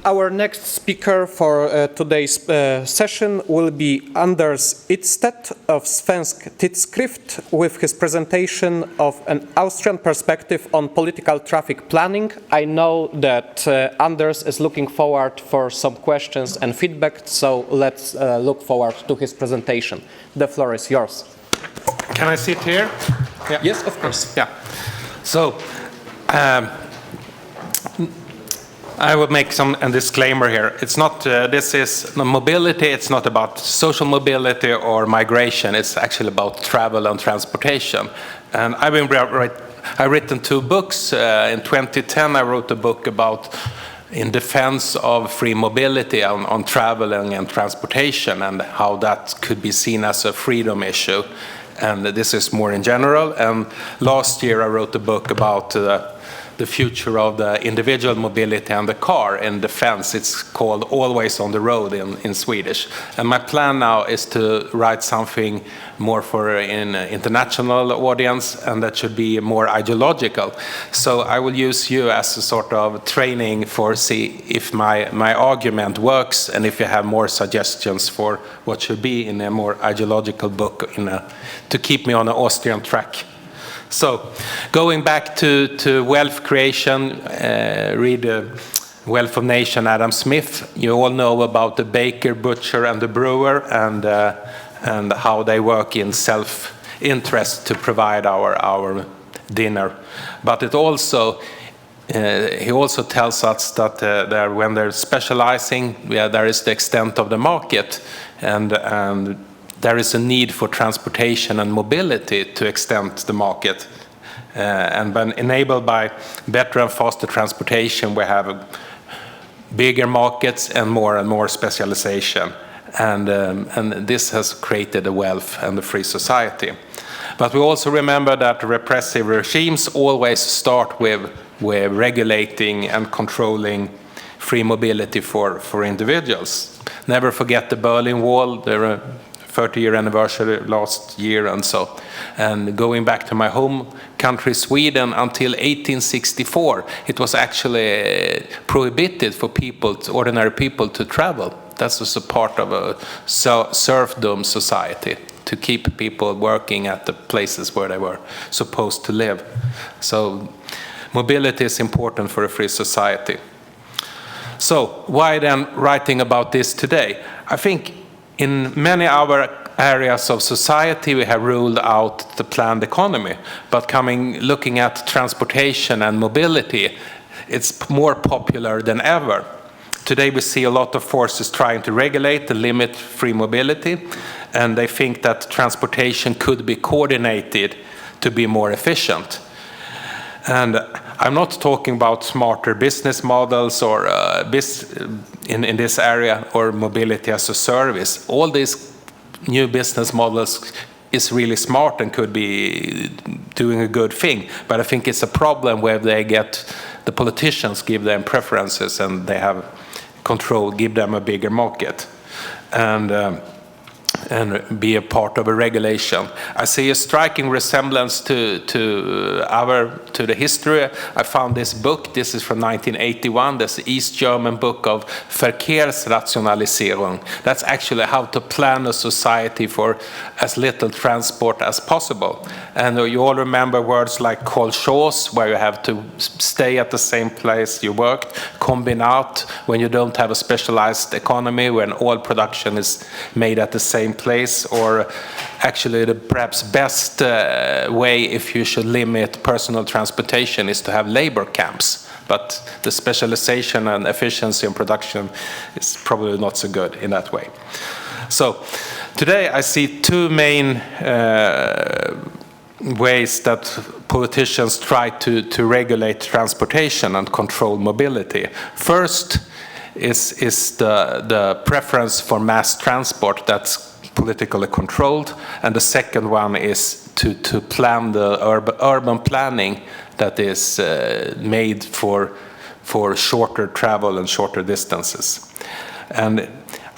Our next speaker for today's session will be Anders Ydstedt of Svensk Tidskrift with his presentation of an Austrian perspective on political traffic planning. I know that Anders is looking forward for some questions and feedback, so let's look forward to his presentation. The floor is yours. Can I sit here? Yeah. Yes, of course. Yeah. So, I will make a disclaimer here. It's not, this is mobility, it's not about social mobility or migration, it's actually about travel and transportation. And I've written 2 books. In 2010 I wrote a book about in defense of free mobility on traveling and transportation and how that could be seen as a freedom issue. And this is more in general. And last year I wrote a book about the future of the individual mobility and the car in defense. It's called Always on the Road in Swedish. And my plan now is to write something more for an international audience, and that should be more ideological. So I will use you as a sort of training for see if my argument works and if you have more suggestions for what should be in a more ideological book to keep me on an Austrian track. So, going back to wealth creation, read Wealth of Nation, Adam Smith. You all know about the baker, butcher, and the brewer, and how they work in self-interest to provide our dinner. But it also he also tells us that when they're specializing, there is the extent of the market, and there is a need for transportation and mobility to extend the market. And when enabled by better and faster transportation, we have bigger markets and more specialization. And this has created a wealth and a free society. But we also remember that repressive regimes always start with regulating and controlling free mobility for individuals. Never forget the Berlin Wall, the 30-year anniversary last year and so. And going back to my home country, Sweden, until 1864, it was actually prohibited for ordinary people to travel. That was a part of a serfdom society, to keep people working at the places where they were supposed to live. So mobility is important for a free society. So why then writing about this today? I think in many other areas of society we have ruled out the planned economy, but looking at transportation and mobility, it's more popular than ever. Today we see a lot of forces trying to regulate and limit free mobility, and they think that transportation could be coordinated to be more efficient. And I'm not talking about smarter business models or in this area or mobility as a service. All these new business models is really smart and could be doing a good thing. But I think it's a problem where the politicians give them preferences and they have control, give them a bigger market. And be a part of a regulation. I see a striking resemblance to the history. I found this book. This is from 1981. This East German book of Verkehrsrationalisierung. That's actually how to plan a society for as little transport as possible. And you all remember words like kolchos, where you have to stay at the same place you worked. Kombinat, when you don't have a specialized economy, when all production is made at the same place, or actually the perhaps best way if you should limit personal transportation is to have labor camps. But the specialization and efficiency in production is probably not so good in that way. So today I see 2 main ways that politicians try to regulate transportation and control mobility. First is the preference for mass transport that's politically controlled, and the second one is to plan the urban planning that is made for shorter travel and shorter distances. And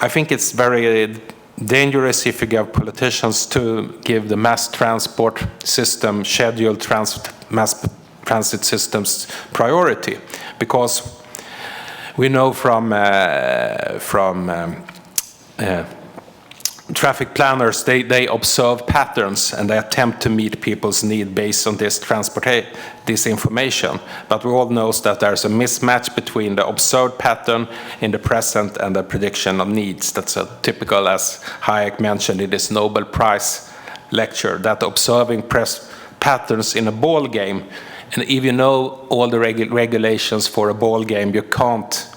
I think it's very dangerous if you give politicians to give the mass transport system, scheduled mass transit systems priority, because We know from traffic planners, they observe patterns and they attempt to meet people's need based on this information. But we all know that there's a mismatch between the observed pattern in the present and the prediction of needs. That's a typical, as Hayek mentioned in his Nobel Prize lecture, that observing patterns in a ball game, and if you know all the regulations for a ball game, you can't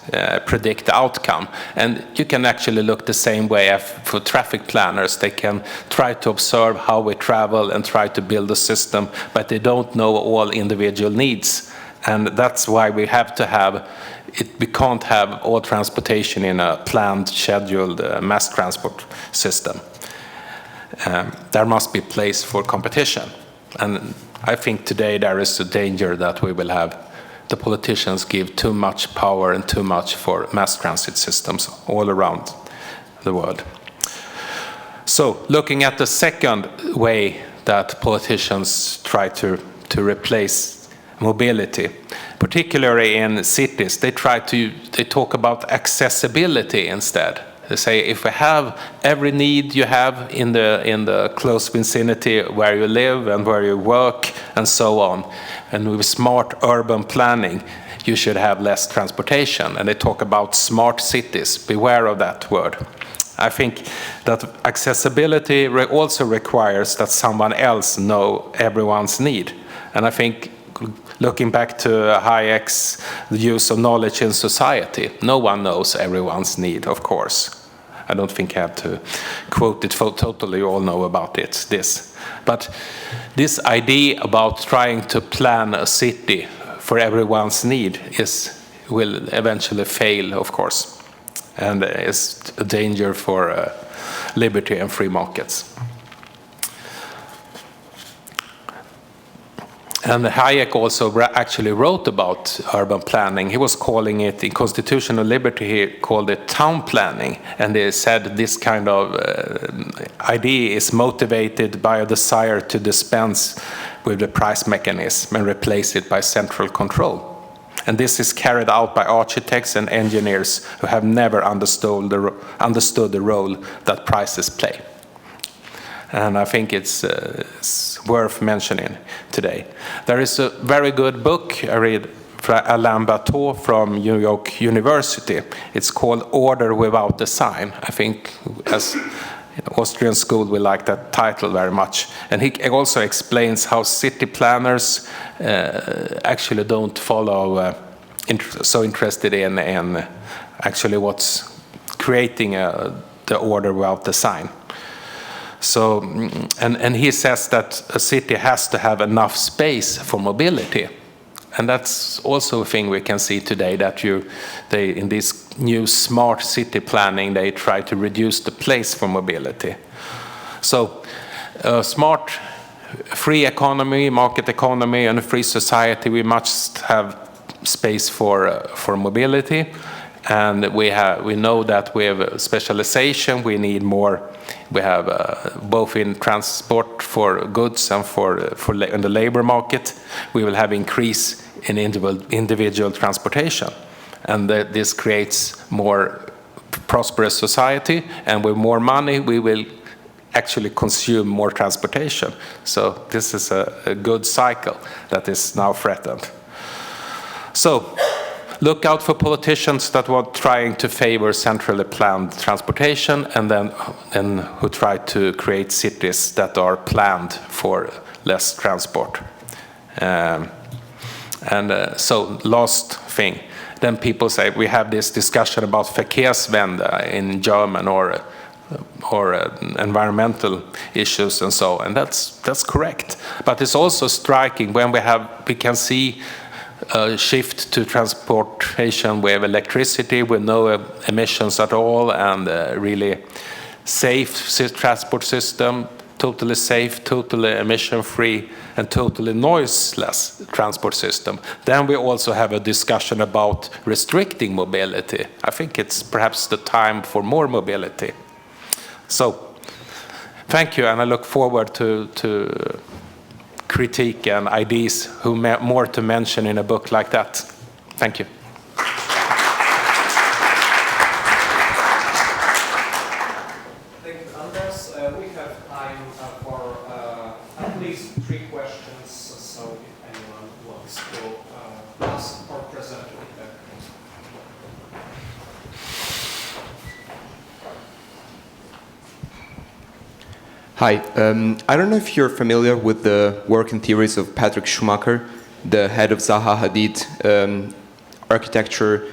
predict the outcome. And you can actually look the same way for traffic planners. They can try to observe how we travel and try to build a system, but they don't know all individual needs. And that's why we have to have it. We can't have all transportation in a planned, scheduled mass transport system. There must be place for competition. And I think today there is a danger that we will have the politicians give too much power and too much for mass transit systems all around the world. So looking at the second way that politicians try to replace mobility, particularly in cities, they talk about accessibility instead. They say if we have every need you have in the close vicinity where you live and where you work and so on, and with smart urban planning, you should have less transportation. And they talk about smart cities. Beware of that word. I think that accessibility also requires that someone else know everyone's need. And I think looking back to Hayek's use of knowledge in society, no one knows everyone's need, of course. I don't think I have to quote it totally, you all know about this. But this idea about trying to plan a city for everyone's need will eventually fail, of course, and is a danger for liberty and free markets. And Hayek also actually wrote about urban planning. He was calling it, in Constitutional Liberty, he called it town planning. And he said this kind of idea is motivated by a desire to dispense with the price mechanism and replace it by central control. And this is carried out by architects and engineers who have never understood the role that prices play. And I think it's worth mentioning today. There is a very good book I read from Alain Bateau from New York University. It's called Order Without Design. I think as Austrian school we like that title very much. And he also explains how city planners actually don't follow, so interested in actually what's creating the order without design. So, and he says that a city has to have enough space for mobility. And that's also a thing we can see today, that in this new smart city planning, they try to reduce the place for mobility. So a smart, free economy, market economy, and a free society, we must have space for mobility. And we know that we have specialization, we need more. We have both in transport for goods and in the labor market, we will have increase in individual transportation. And this creates more prosperous society, and with more money we will actually consume more transportation. So this is a good cycle that is now threatened. So look out for politicians that were trying to favor centrally planned transportation and then who try to create cities that are planned for less transport. So last thing, then people say we have this discussion about Verkehrswende in German or environmental issues and so on, and that's correct. But it's also striking when we can see shift to transportation with electricity, with no emissions at all, and really safe transport system, totally safe, totally emission-free, and totally noiseless transport system. Then we also have a discussion about restricting mobility. I think it's perhaps the time for more mobility. So, thank you, and I look forward to critique and ideas more to mention in a book like that. Thank you. progress. We have time for at least 3 questions, so if anyone wants to ask or present feedback. Hi, I don't know if you're familiar with the work and theories of Patrick Schumacher, the head of Zaha Hadid architecture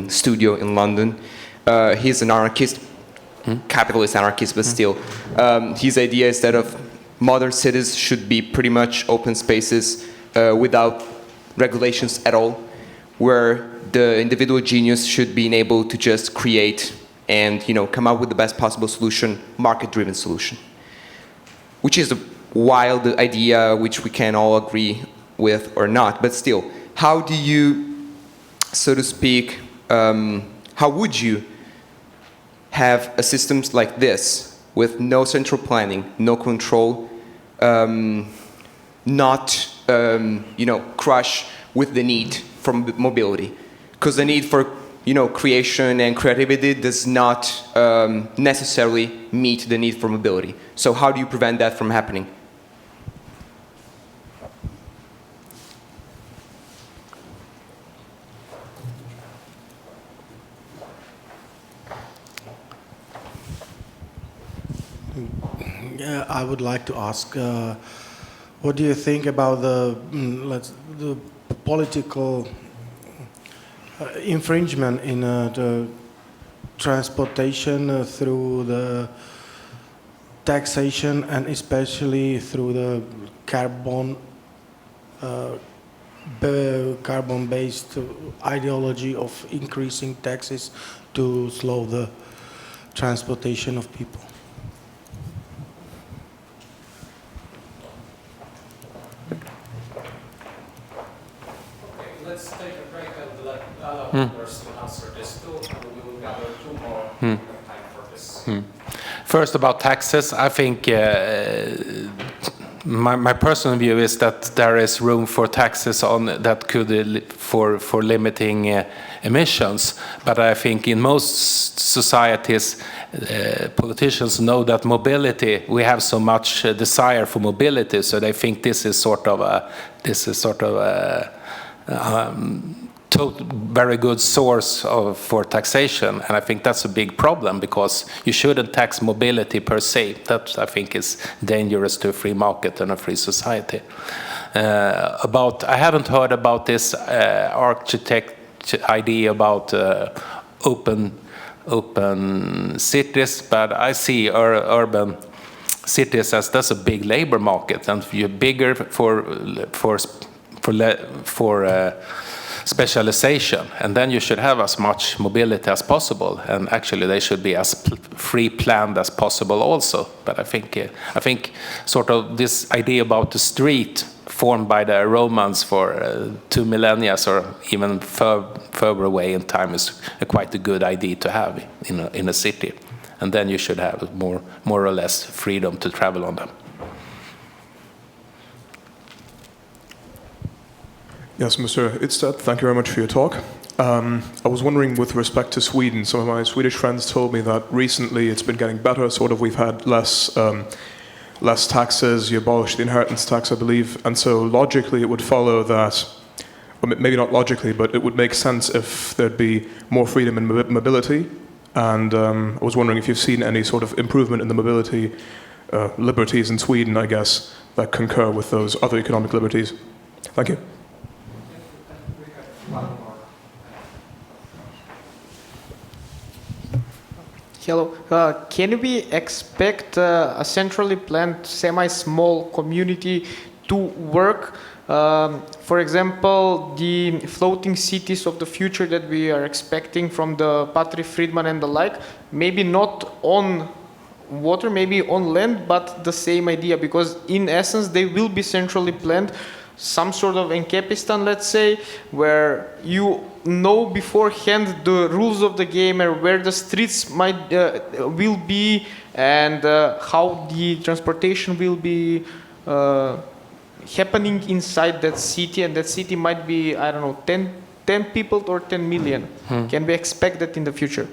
studio in London. He's an anarchist, capitalist anarchist, but still. His idea is that of modern cities should be pretty much open spaces without regulations at all, where the individual genius should be able to just create and come up with the best possible solution, market-driven solution. Which is a wild idea which we can all agree with or not, but still, how do you, so to speak, how would you have a system like this with no central planning, no control, not crush with the need for mobility? Because the need for creation and creativity does not necessarily meet the need for mobility. So how do you prevent that from happening? Yeah, I would like to ask, what do you think about the political infringement in the transportation through the taxation and especially through the carbon-based ideology of increasing taxes to slow the transportation of people? Let's take a break and let others to answer this too, and we will gather 2 more time for this. First, about taxes, I think my personal view is that there is room for taxes on that could for limiting emissions. But I think in most societies, politicians know that mobility, we have so much desire for mobility, so they think this is sort of a very good source for taxation, and I think that's a big problem because you shouldn't tax mobility per se. That I think is dangerous to a free market and a free society. I haven't heard about this architect idea about open cities, but I see urban cities as that's a big labor market, and you're bigger for specialization, and then you should have as much mobility as possible, and actually they should be as free planned as possible also. But I think sort of this idea about the street formed by the Romans for 2 millennia or even further away in time is quite a good idea to have in a city, and then you should have more or less freedom to travel on them. Yes, Mr. Ydstedt, thank you very much for your talk. I was wondering with respect to Sweden, some of my Swedish friends told me that recently it's been getting better, sort of we've had less taxes, you abolished the inheritance tax, I believe, and so logically it would follow that, or maybe not logically, but it would make sense if there'd be more freedom in mobility, and I was wondering if you've seen any sort of improvement in the mobility liberties in Sweden, I guess, that concur with those other economic liberties. Thank you. Hello. Can we expect a centrally planned semi-small community to work? For example, the floating cities of the future that we are expecting from the Patrick Friedman and the like, maybe not on water, maybe on land, but the same idea, because in essence they will be centrally planned, some sort of encapistan, let's say, where you know beforehand the rules of the game and where the streets will be, and how the transportation will be happening inside that city, and that city might be, I don't know, 10 people or 10 million. Can we expect that in the future?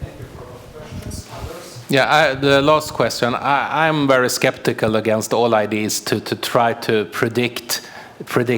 Thank you for those questions. Others? Yeah, the last question. I'm very skeptical against all ideas to try to predict.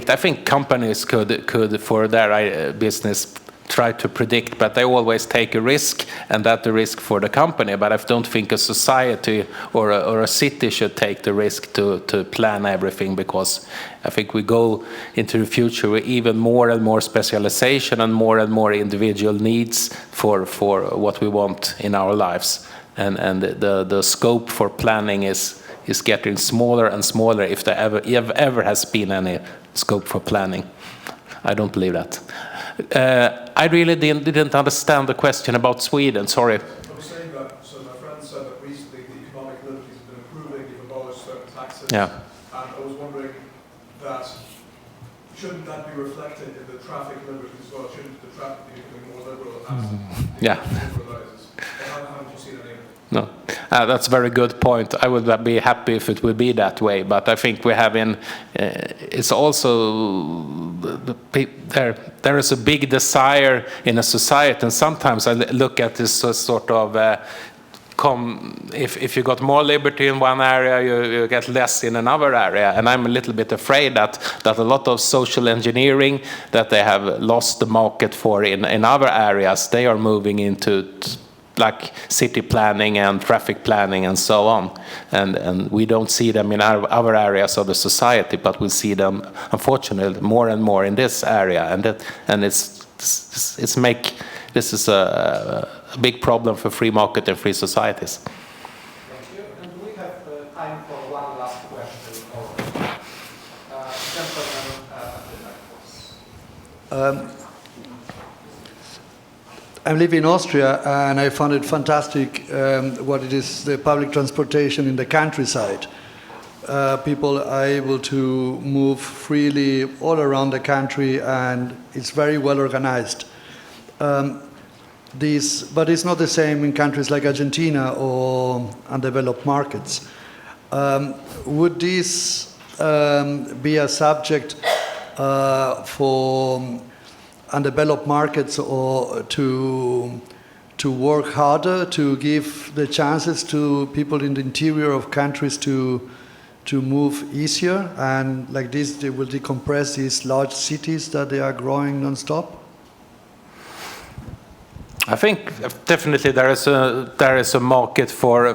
I think companies could for their business try to predict, but they always take a risk, and that's the risk for the company. But I don't think a society or a city should take the risk to plan everything, because I think we go into the future with even more and more specialization and more individual needs for what we want in our lives. And the scope for planning is getting smaller and smaller, if there ever has been any scope for planning. I don't believe that. I really didn't understand the question about Sweden, sorry. I was saying that, so my friend said that recently the economic liberties have been improving, you've abolished certain taxes. Yeah. And I was wondering that, shouldn't that be reflected in the traffic liberties as well? Shouldn't the traffic be becoming more liberal as the Yeah. liberalizes? Haven't you seen any? No, that's a very good point. I would be happy if it would be that way, but I think we have it's also there is a big desire in a society, and sometimes I look at this sort of if you got more liberty in one area, you get less in another area, and I'm a little bit afraid that a lot of social engineering that they have lost the market for in other areas, they are moving into like city planning and traffic planning and so on, and we don't see them in our other areas of the society, but we see them unfortunately more and more in this area, and this is a big problem for free market and free societies. Thank you. And we have time for one last question. Gentlemen, I live in Austria, and I found it fantastic what it is, the public transportation in the countryside. People are able to move freely all around the country, and it's very well organized. But it's not the same in countries like Argentina or undeveloped markets. Would this be a subject for undeveloped markets, or to work harder to give the chances to people in the interior of countries to move easier, and like this they will decompress these large cities that they are growing non-stop? I think definitely there is a market for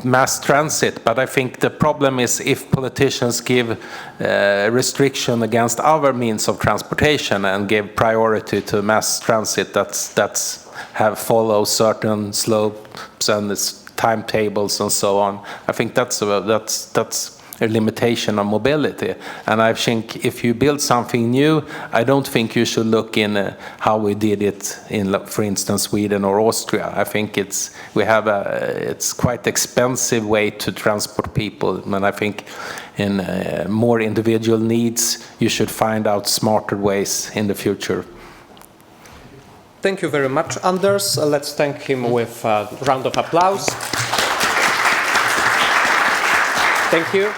mass transit, but I think the problem is if politicians give restriction against other means of transportation and give priority to mass transit that's have follow certain slopes and timetables and so on. I think that's a limitation on mobility, and I think if you build something new, I don't think you should look in how we did it in, for instance, Sweden or Austria. I think it's quite expensive way to transport people, and I think in more individual needs you should find out smarter ways in the future. Thank you very much, Anders. Let's thank him with a round of applause. Thank you.